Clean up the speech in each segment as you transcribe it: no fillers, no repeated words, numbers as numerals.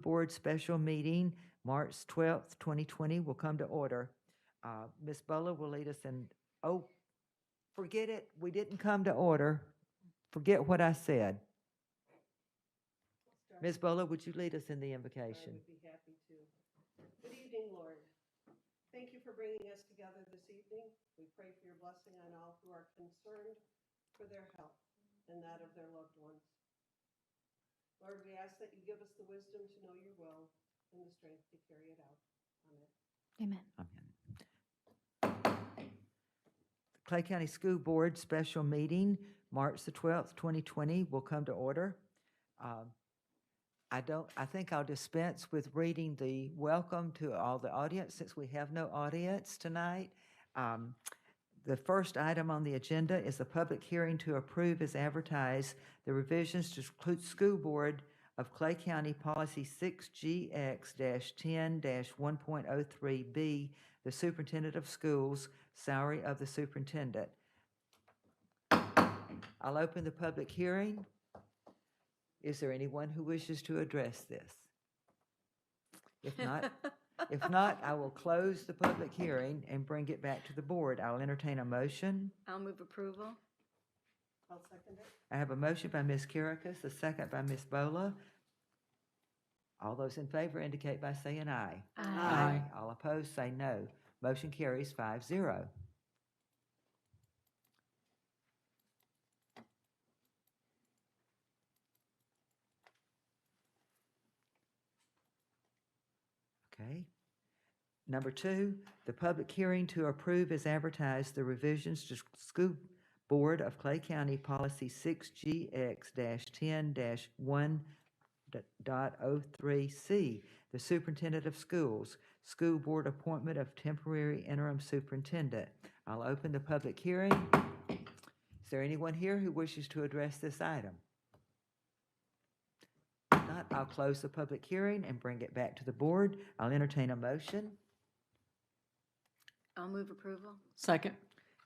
Board Special Meeting, March 12th, 2020 will come to order. Ms. Bowler will lead us in, oh, forget it, we didn't come to order. Forget what I said. Ms. Bowler, would you lead us in the I invocation? would be happy to. Good evening, Lord. Thank you for bringing us together this evening. We pray for your blessing on all who are concerned for their health and that of their loved ones. Lord, we ask that you give us the wisdom to know your will and the strength to carry it out. Amen. Amen. Clay County School Board Special Meeting, March the 12th, 2020 will come to order. I think I'll dispense with reading the welcome to all the audience since we have no audience tonight. The first item on the agenda is a public hearing to approve as advertised the revisions to School Board of Clay County Policy 6GX-10-1.03B, the Superintendent of Schools, salary of the superintendent. I'll open the public hearing. Is there anyone who wishes to address this? If not, I will close the public hearing and bring it back to the board. I'll entertain a motion. I'll move approval. I'll second it. I have a motion by Ms. Kirikas, a second by Ms. Bola. All those in favor indicate by saying aye. Aye. All opposed say no. Motion carries 5-0. Okay. Number 2, the public hearing to approve as advertised the revisions to School Board of Clay County Policy 6GX-10-1.03C, the Superintendent of Schools, School Board appointment of temporary interim superintendent. I'll open the public hearing. Is there anyone here who wishes to address this item? If not, I'll close the public hearing and bring it back to the board. I'll entertain a motion. I'll move approval. Second.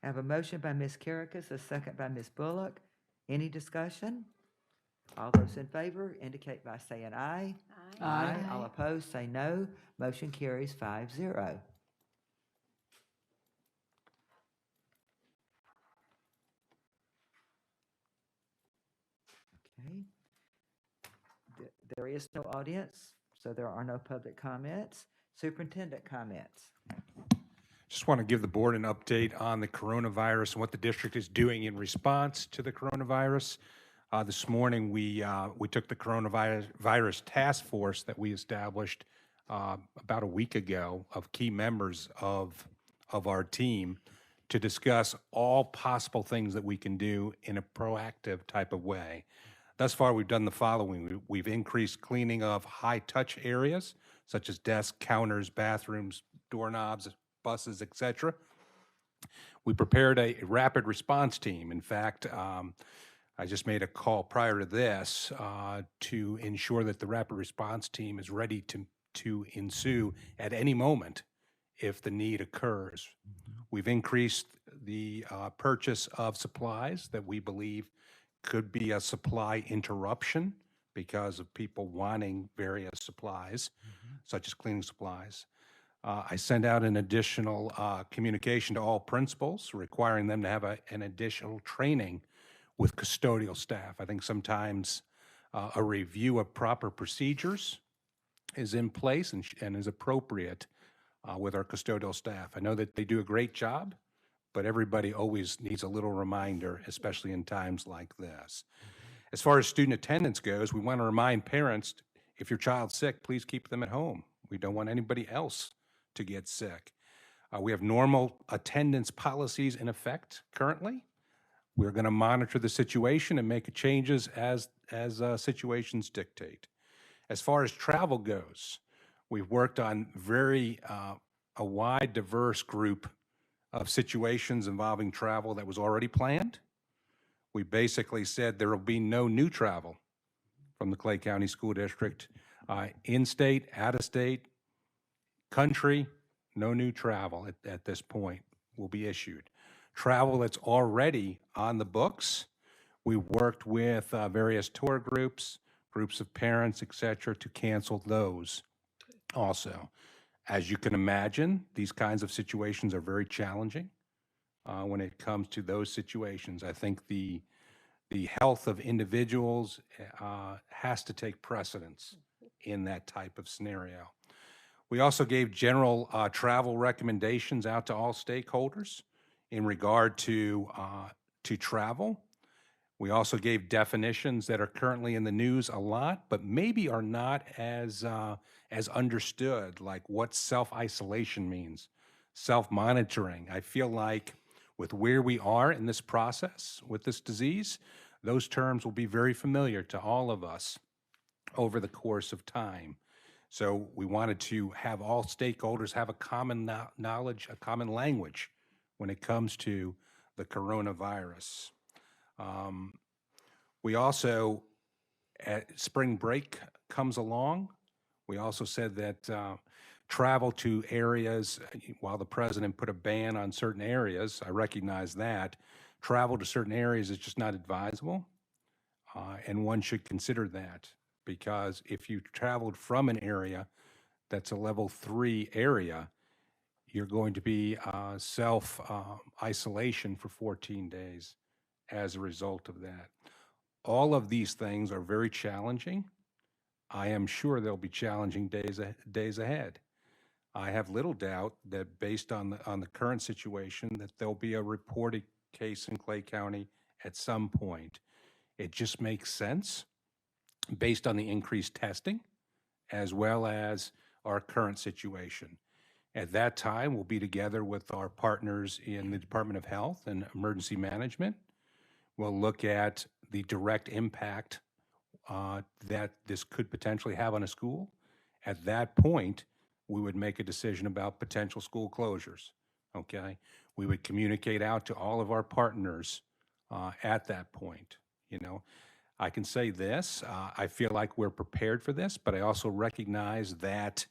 I have a motion by Ms. Kirikas, a second by Ms. Bullock. Any discussion? All those in favor indicate by saying aye. Aye. All opposed say no. Motion carries 5-0. Okay. There is no audience, so there are no public comments. Superintendent comments. Just want to give the board an update on the coronavirus and what the district is doing in response to the coronavirus. This morning, we took the coronavirus task force that we established about a week ago of key members of our team to discuss all possible things that we can do in a proactive type of way. Thus far, we've done the following. We've increased cleaning of high-touch areas, such as desks, counters, bathrooms, doorknobs, buses, etc. We prepared a rapid response team. In fact, I just made a call prior to this to ensure that the rapid response team is ready to ensue at any moment if the need occurs. We've increased the purchase of supplies that we believe could be a supply interruption because of people wanting various supplies, such as cleaning supplies. I sent out an additional communication to all principals requiring them to have an additional training with custodial staff. I think sometimes a review of proper procedures is in place and is appropriate with our custodial staff. I know that they do a great job, but everybody always needs a little reminder, especially in times like this. As far as student attendance goes, we want to remind parents, if your child's sick, please keep them at home. We don't want anybody else to get sick. We have normal attendance policies in effect currently. We're going to monitor the situation and make changes as situations dictate. As far as travel goes, we've worked on a wide, diverse group of situations involving travel that was already planned. We basically said there will be no new travel from the Clay County School District, in-state, out-of-state, country, no new travel at this point will be issued. Travel that's already on the books, we worked with various tour groups, groups of parents, et cetera, to cancel those also. As you can imagine, these kinds of situations are very challenging when it comes to those situations. I think the health of individuals has to take precedence in that type of scenario. We also gave general travel recommendations out to all stakeholders in regard to travel. We also gave definitions that are currently in the news a lot, but maybe are not as understood, like what self-isolation means, self-monitoring. I feel like with where we are in this process with this disease, those terms will be very familiar to all of us over the course of time. So we wanted to have all stakeholders have a common knowledge, a common language when it comes to the coronavirus. We also, at spring break comes along, we also said that travel to areas, while the president put a ban on certain areas, I recognize that, travel to certain areas is just not advisable. And one should consider that, because if you traveled from an area that's a level 3 area, you're going to be self-isolation for 14 days as a result of that. All of these things are very challenging. I am sure there'll be challenging days ahead. I have little doubt that based on the current situation, that there'll be a reported case in Clay County at some point. It just makes sense based on the increased testing as well as our current situation. At that time, we'll be together with our partners in the Department of Health and Emergency Management. We'll look at the direct impact that this could potentially have on a school. At that point, we would make a decision about potential school closures, okay? We would communicate out to all of our partners at that point, you know? I can say this, I feel like we're prepared for this, but I also recognize that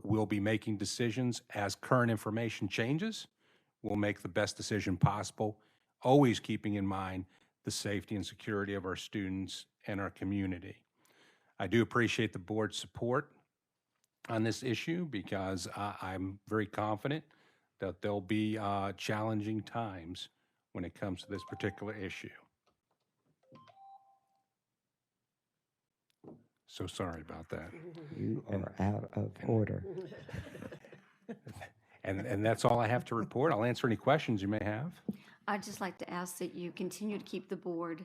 we'll be making decisions as current information changes. We'll make the best decision possible, always keeping in mind the safety and security of our students and our community. I do appreciate the board's support on this issue, because I'm very confident that there'll be challenging times when it comes to this particular issue. So sorry about that. You are out of order. And that's all I have to report. I'll answer any questions you may have. I'd just like to ask that you continue to keep the board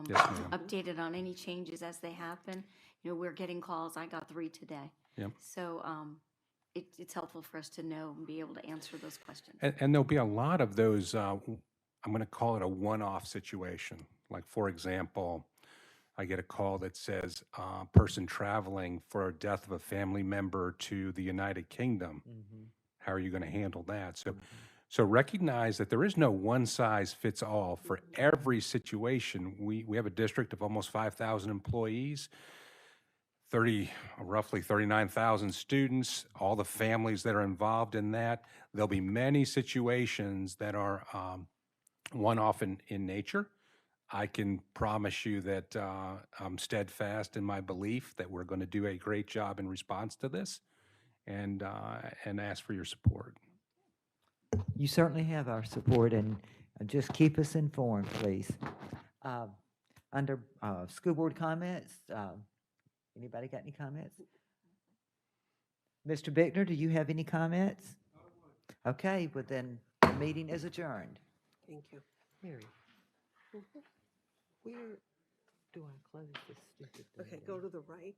Yes, ma'am. updated on any changes as they happen. You know, we're getting calls. I got 3 today. Yep. So it's helpful for us to know and be able to answer those questions. And there'll be a lot of those, I'm going to call it a one-off situation. Like, for example, I get a call that says, person traveling for a death of a family member to the United Kingdom. How are you going to handle that? So recognize that there is no one-size-fits-all for every situation. We have a district of almost 5,000 employees, roughly 39,000 students, all the families that are involved in that. There'll be many situations that are one-off in nature. I can promise you that I'm steadfast in my belief that we're going to do a great job in response to this, and ask for your support. You certainly have our support, and just keep us informed, please. Under school board comments, anybody got any comments? Mr. Bickner, do you have any comments? Okay, well then, the meeting is adjourned. Thank you. Mary, where do I close this stupid thing? Okay, go to the right.